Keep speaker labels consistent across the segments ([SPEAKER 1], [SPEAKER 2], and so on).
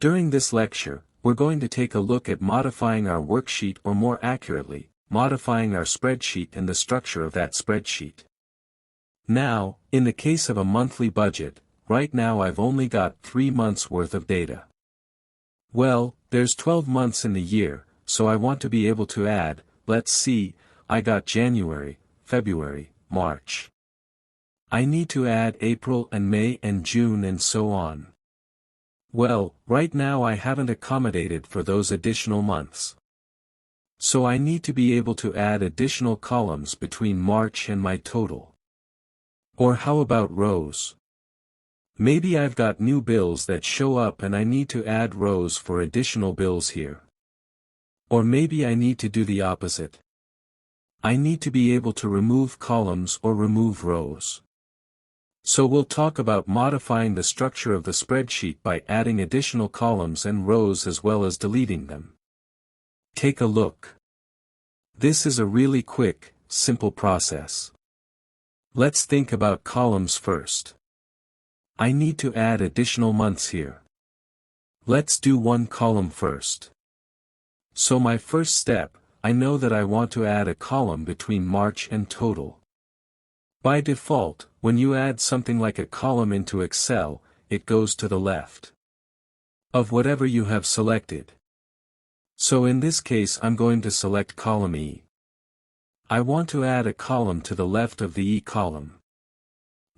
[SPEAKER 1] During this lecture, we're going to take a look at modifying our worksheet, or more accurately, modifying our spreadsheet and the structure of that spreadsheet. Now, in the case of a monthly budget, right now I've only got 3 months worth of data. Well, there's 12 months in the year, so I want to be able to add, let's see, I got January, February, March. I need to add April and May and June and so on. Well, right now I haven't accommodated for those additional months. So I need to be able to add additional columns between March and my total. Or how about rows? Maybe I've got new bills that show up and I need to add rows for additional bills here. Or maybe I need to do the opposite. I need to be able to remove columns or remove rows. So we'll talk about modifying the structure of the spreadsheet by adding additional columns and rows as well as deleting them. Take a look. This is a really quick, simple process. Let's think about columns first. I need to add additional months here. Let's do one column first. So my first step, I know that I want to add a column between March and total. By default, when you add something like a column into Excel, it goes to the left of whatever you have selected. So in this case I'm going to select column E. I want to add a column to the left of the E column.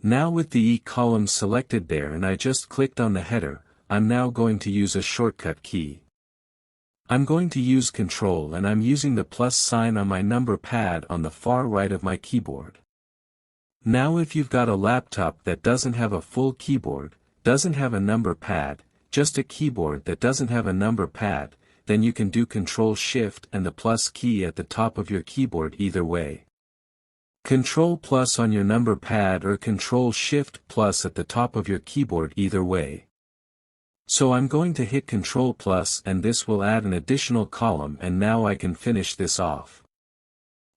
[SPEAKER 1] Now with the E column selected there and I just clicked on the header, I'm now going to use a shortcut key. I'm going to use Control and I'm using the plus sign on my number pad on the far right of my keyboard. Now if you've got a laptop that doesn't have a full keyboard, doesn't have a number pad, just a keyboard that doesn't have a number pad, then you can do Control Shift and the plus key at the top of your keyboard either way. Control plus on your number pad or Control Shift plus at the top of your keyboard either way. So I'm going to hit Control plus and this will add an additional column and now I can finish this off.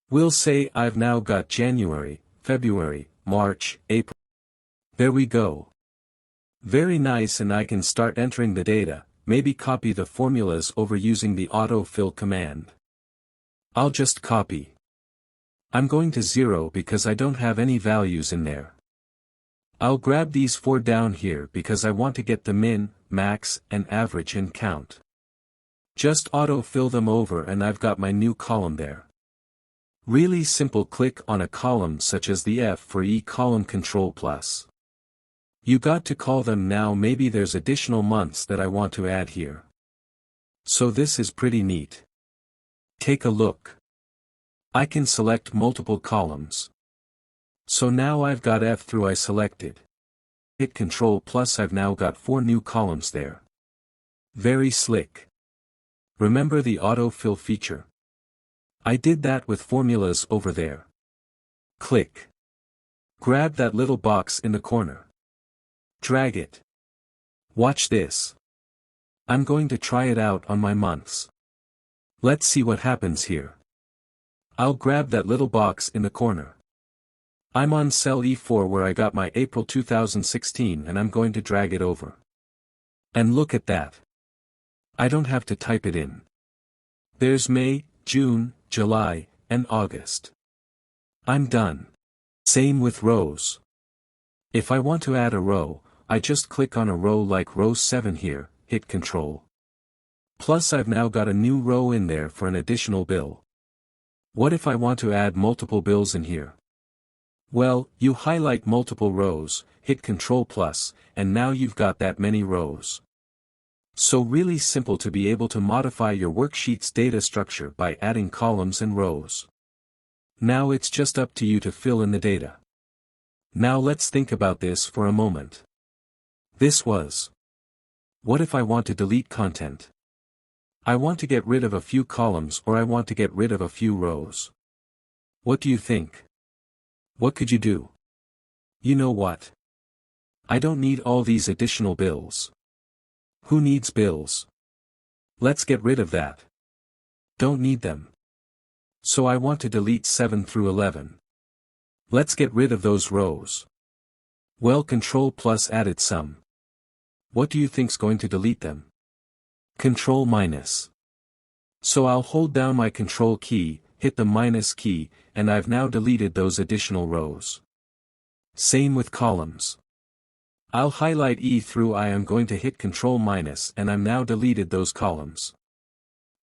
[SPEAKER 1] We'll say I've now got January, February, March, April. There we go. Very nice, and I can start entering the data, maybe copy the formulas over using the autofill command. I'll just copy. I'm going to 0 because I don't have any values in there. I'll grab these 4 down here because I want to get the min, max, and average and count. Just autofill them over and I've got my new column there. Really simple. Click on a column such as the F for E column, Control plus. You got to call them now. Maybe there's additional months that I want to add here. So this is pretty neat. Take a look. I can select multiple columns. So now I've got F through I selected. Hit Control plus, I've now got 4 new columns there. Very slick. Remember the autofill feature? I did that with formulas over there. Click. Grab that little box in the corner. Drag it. Watch this. I'm going to try it out on my months. Let's see what happens here. I'll grab that little box in the corner. I'm on cell E4 where I got my April 2016 and I'm going to drag it over. And look at that. I don't have to type it in. There's May, June, July, and August. I'm done. Same with rows. If I want to add a row, I just click on a row like row 7 here, hit Control. Plus I've now got a new row in there for an additional bill. What if I want to add multiple bills in here? Well, you highlight multiple rows, hit Control plus, and now you've got that many rows. So really simple to be able to modify your worksheet's data structure by adding columns and rows. Now it's just up to you to fill in the data. Now let's think about this for a moment. This was. What if I want to delete content? I want to get rid of a few columns or I want to get rid of a few rows. What do you think? What could you do? You know what? I don't need all these additional bills. Who needs bills? Let's get rid of that. Don't need them. So I want to delete 7 through 11. Let's get rid of those rows. Well, Control plus added some. What do you think's going to delete them? Control minus. So I'll hold down my Control key, hit the minus key, and I've now deleted those additional rows. Same with columns. I'll highlight E through I am going to hit Control minus and I'm now deleted those columns.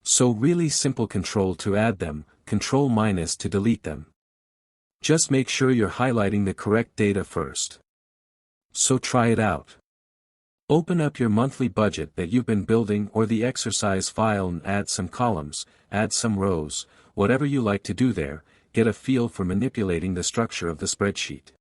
[SPEAKER 1] So really simple, Control to add them, Control minus to delete them. Just make sure you're highlighting the correct data first. So try it out. Open up your monthly budget that you've been building or the exercise file and add some columns, add some rows, whatever you like to do there, get a feel for manipulating the structure of the spreadsheet.